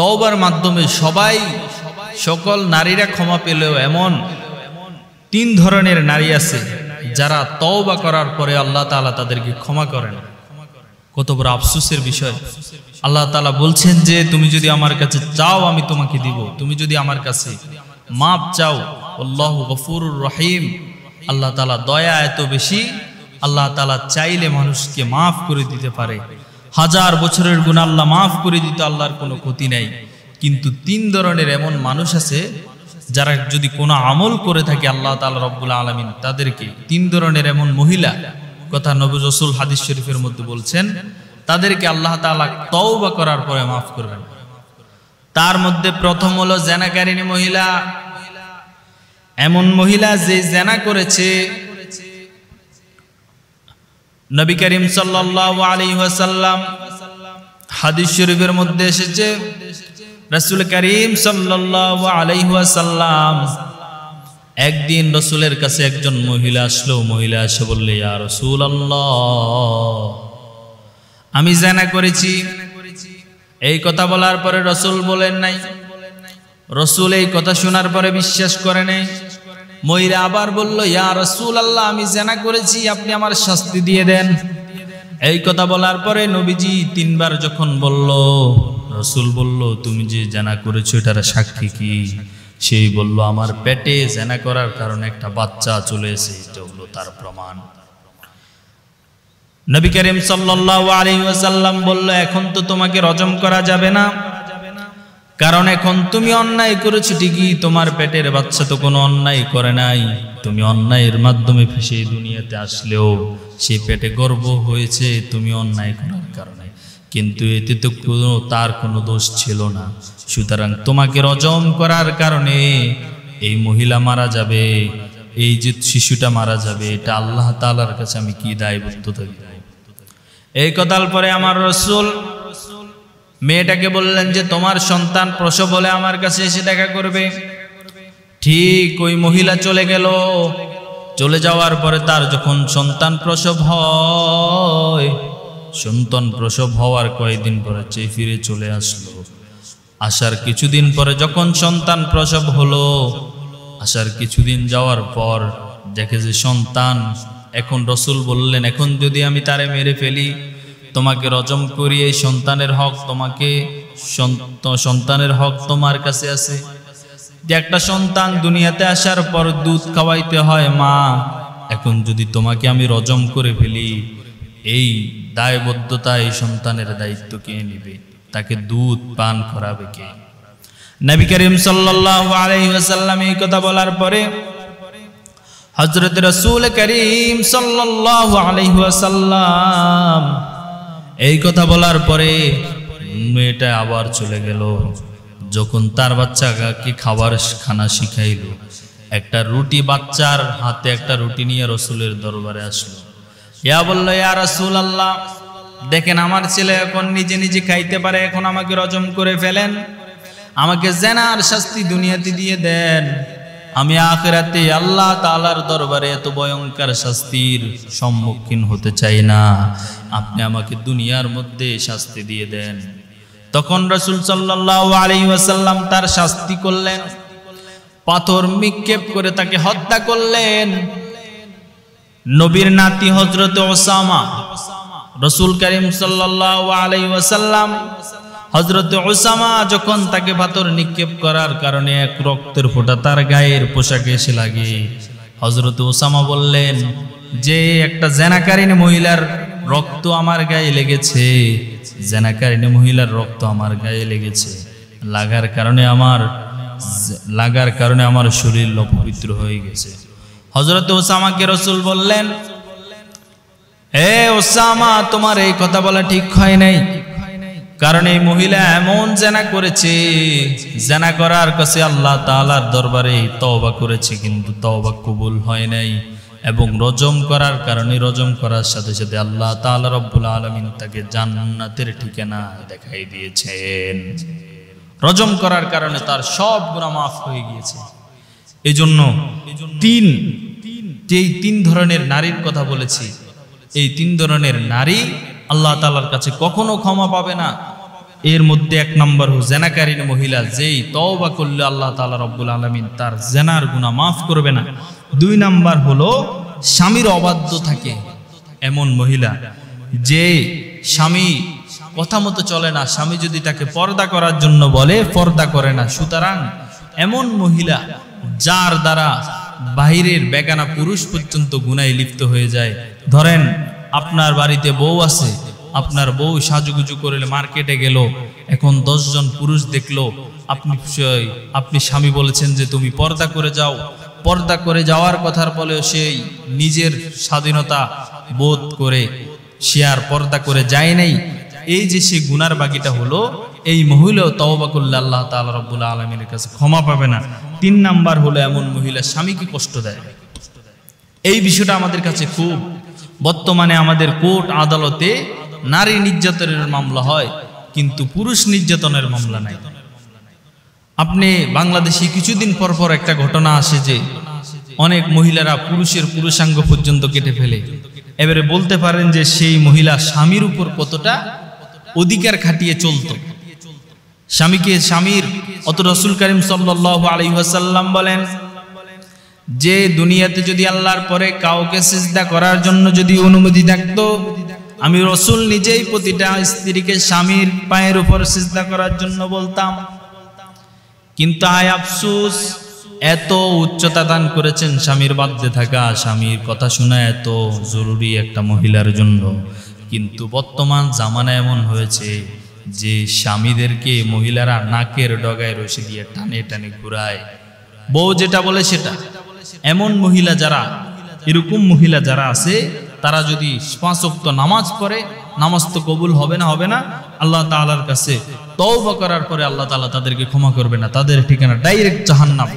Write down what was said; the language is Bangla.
তওবার মাধ্যমে সবাই সকল নারীরা ক্ষমা পেলেও এমন 3 ধরনের নারী আছে যারা তওবা করার পরে আল্লাহ তাআলা তাদেরকে ক্ষমা করেন। কত বড় আফসোসের বিষয়। আল্লাহ তাআলা বলছেন যে তুমি যদি আমার কাছে চাও আমি তোমাকে দিব, তুমি যদি আমার কাছে মাপ চাও, আল্লাহু গফুরুর রহিম, আল্লাহ তাআলা দয়া এত বেশি, আল্লাহ তাআলা চাইলে মানুষকে মাফ করে দিতে পারে। 1000 বছরের গুনাহ আল্লাহ মাফ করে দিতে আল্লাহর কোনো ক্ষতি নাই। কিন্তু 3 ধরনের এমন মানুষ আছে যারা যদি কোনো আমল করে থাকে আল্লাহ তাআলা রব্বুল আলামিন তাদেরকে, 3 ধরনের এমন মহিলা কথা নবী রাসূল হাদিস শরীফের মধ্যে বলছেন, তাদেরকে আল্লাহ তাআলা তওবা করার পরে মাফ করবেন। তার মধ্যে প্রথম হলো জেনাকারিনী মহিলা। এমন মহিলা যে জেনা করেছে, নবী করিম সাল্লাল্লাহু আলাইহি ওয়াসাল্লাম হাদিস শরীফের মধ্যে এসেছে, রাসূল করিম সাল্লাল্লাহু আলাইহি ওয়াসাল্লাম একদিন রাসূলের কাছে একজন মহিলা আসলো। মহিলা এসে বললে, ইয়া রাসূলুল্লাহ, আমি জেনা করেছি। এই কথা বলার পরে রাসূল বলেন নাই, রাসূল এই কথা শোনার পরে বিশ্বাস করে নাই। মহিলা আবার বলল, ইয়া রাসূলুল্লাহ, আমি জেনা করেছি, আপনি আমার শাস্তি দিয়ে দেন। এই কথা বলার পরে নবীজি 3 বার যখন বলল, রাসূল বলল, তুমি যে জেনা করেছো এটার সাক্ষী কি? সেই বলল, আমার পেটে জেনা করার কারণে একটা বাচ্চা চলে এসেছে, এটা হলো তার প্রমাণ। নবী করিম সাল্লাল্লাহু আলাইহি ওয়াসাল্লাম বলল, এখন তো তোমাকে রজম করা যাবে না, কারণ এখন তুমি অন্যায় করেছো ঠিকই, তোমার পেটের বাচ্চা তো কোনো অন্যায় করে নাই। তুমি অন্যায়ের মাধ্যমে ফেসে দুনিয়াতে আসলেও সেই পেটে গর্ভ হয়েছে তুমি অন্যায় করার কারণে, কিন্তু এতে তো তার কোনো দোষ ছিল না। সুতরাং তোমাকে রজম করার কারণে এই মহিলা মারা যাবে, এই যে শিশুটা মারা যাবে, এটা আল্লাহ তাআলার কাছে আমি কি দায়বদ্ধ থাকি। এই কথার পরে আমার রাসূল মেয়েটাকে বললেন যে তোমার সন্তান প্রসব হলে আমার কাছে এসে দেখা করবে। ঠিক ওই মহিলা চলে গেল। চলে যাওয়ার পরে তার যখন সন্তান প্রসব হয়, সন্তান প্রসব হওয়ার কয়েকদিন পরে ফিরে চলে আসলো। আসার কিছুদিন পরে যখন সন্তান প্রসব হলো, আসার কিছুদিন যাওয়ার পর দেখে যে সন্তান, এখন রাসূল বললেন, এখন যদি আমি তারে মেরে ফেলি, তোমাকে রজম করি, এই সন্তানের হক তোমাকে, সন্তানের হক তোমার কাছে আছে। যে একটা সন্তান দুনিয়াতে আসার পর দুধ খাওয়াইতে হয় মা, এখন যদি তোমাকে আমি রজম করে ফেলি, এই দায়বদ্ধতা, এই সন্তানের দায়িত্ব কে নেবে? তাকে দুধ পান করাবে কে? নবী করিম সাল্লাল্লাহু আলাইহি ওয়াসাল্লাম এই কথা বলার পরে হযরত রাসূল করিম সাল্লাল্লাহু আলাইহি ওয়াসাল্লাম এই কথা বলার পরে মেয়েটা আবার চলে গেল। যখন তার বাচ্চাকে খানা শিখাইল, একটা রুটি, বাচ্চার হাতে একটা রুটি নিয়ে রাসূলের দরবারে আসলো। ইয়া বলল, ইয়া রাসূলুল্লাহ, দেখেন আমার ছেলে এখন নিজে নিজে খাইতে পারে, এখন আমাকে রজম করে ফেলেন, আমাকে জেনার শাস্তি দুনিয়াতে দিয়ে দেন, আমি আখিরাতে আল্লাহ তাআলার দরবারে এত ভয়ঙ্কর শাস্তির সম্মুখীন হতে চাই না, আপনি আমাকে দুনিয়ার মধ্যে শাস্তি দিয়ে দেন। তখন রাসূল সাল্লাল্লাহু আলাইহি ওয়াসাল্লাম তার শাস্তি করলেন, পাথর নিক্ষেপ করে তাকে হত্যা করলেন। নবীর নাতি হযরত ওসামা, রাসূল করিম সাল্লাল্লাহু আলাইহি ওয়াসাল্লাম হযরত ওসামা যখন তাকে পাথর নিক্ষেপ করার কারণে এক রক্তের ফোঁটা তার গায়ের পোশাকে এসে লাগে, হযরত ওসামা বললেন যে একটা জেনাকারিনী মহিলার রক্ত আমার গায়ে লেগেছে, জেনাকারিনী মহিলার রক্ত আমার গায়ে লেগেছে, লাগার কারণে আমার শরীর অপবিত্র হয়ে গেছে। হযরত ওসামাকে রাসূল বললেন, হে ওসামা, তোমার এই কথা বলা ঠিক হয় নাই, কারণ এই মহিলা এমন জেনা করেছে, জেনা করার কাছে আল্লাহ তাআলার দরবারে তওবা করেছে, কিন্তু তওবা কবুল হয় নাই, এবং রজম করার কারণে, রজম করার সাথে সাথে আল্লাহ তাআলা রব্বুল আলামিন তাকে জান্নাতের ঠিকানা দেখাই দিয়েছেন। রজম করার কারণে তার সব গুনাহ মাফ হয়ে গিয়েছে। এজন্য তিন ধরনের নারীর কথা বলেছি। এই 3 ধরনের নারী আল্লাহ তাআলার কাছে কখনো ক্ষমা পাবে না। এর মধ্যে এক নম্বর জেনাকারিনী মহিলা, যেই তওবা করলে আল্লাহ তাআলা রব্বুল আলামিন তার জেনার গুনাহ মাফ করবে না। 2 নম্বর হলো স্বামীর অবাধ্য থাকে এমন মহিলা, যে স্বামী কথা মতো চলে না, স্বামী যদি তাকে পর্দা করার জন্য বলে পর্দা করে না। সুতরাং এমন মহিলা যার দ্বারা বাহিরের বেগানা পুরুষ পর্যন্ত গুনাহে লিপ্ত হয়ে যায়। ধরেন আপনার বাড়িতে বউ আছে, আপনার বউ সাজুগুজু করলে মার্কেটে গেল, এখন 10 জন পুরুষ দেখলো, আপনি স্বামী বলেছেন যে তুমি পর্দা করে যাও, পর্দা করে যাওয়ার কথার বলে সেই নিজের স্বাধীনতা বোধ করে সে আর পর্দা করে যায় নাই, এই যে সে গুনার বাগিটা হলো, এই মহিলাও তওবা করলে আল্লাহ তাআলা রব্বুল আলামিনের কাছে ক্ষমা পাবে না। 3 নাম্বার হলো এমন মহিলা স্বামীকে কষ্ট দেয়। এই বিষয়টা আমাদের কাছে খুব, বর্তমানে আমাদের কোর্ট আদালতে নারী নির্যাতনের মামলা হয়, কিন্তু পুরুষ নির্যাতনের মামলা নাই। আপনি বাংলাদেশে কিছুদিন পর পর একটা ঘটনা আসে যে অনেক মহিলারা পুরুষের পুরুষাঙ্গ পর্যন্ত কেটে ফেলে। এবারে বলতে পারেন যে সেই মহিলা স্বামীর উপর কতটা অধিকার খাটিয়ে চলতো। স্বামীর অত রাসূল করিম সাল্লাল্লাহু আলাইহি ওয়াসাল্লাম বলেন যে দুনিয়াতে যদি আল্লাহর পরে কাউকে সিজদা করার জন্য যদি অনুমতি থাকতো, আমি রাসূল নিজেই প্রতিটা স্ত্রীকে স্বামীর পায়ের উপর সিজদা করার জন্য বলতাম। কিন্তু আয় আফসোস, এত উচ্চতা দান করেছেন স্বামীর বাধ্যে থাকা, স্বামীর কথা শোনা এত জরুরি একটা মহিলার জন্য, কিন্তু বর্তমান জামানা এমন হয়েছে যে স্বামীদেরকে মহিলারা নাকের ডগায় রশি দিয়ে টানে টানে ঘুরায়, বউ যেটা বলে সেটা। এমন মহিলা যারা, এরকম মহিলা যারা আছে, তারা যদি 5 ওয়াক্ত নামাজ পড়ে, নামাজ তো কবুল হবে না, আল্লাহ তাআলার কাছে তওবা করার পরে আল্লাহ তাআলা তাদেরকে ক্ষমা করবে না, তাদের ঠিকানা ডাইরেক্ট জাহান্নাম।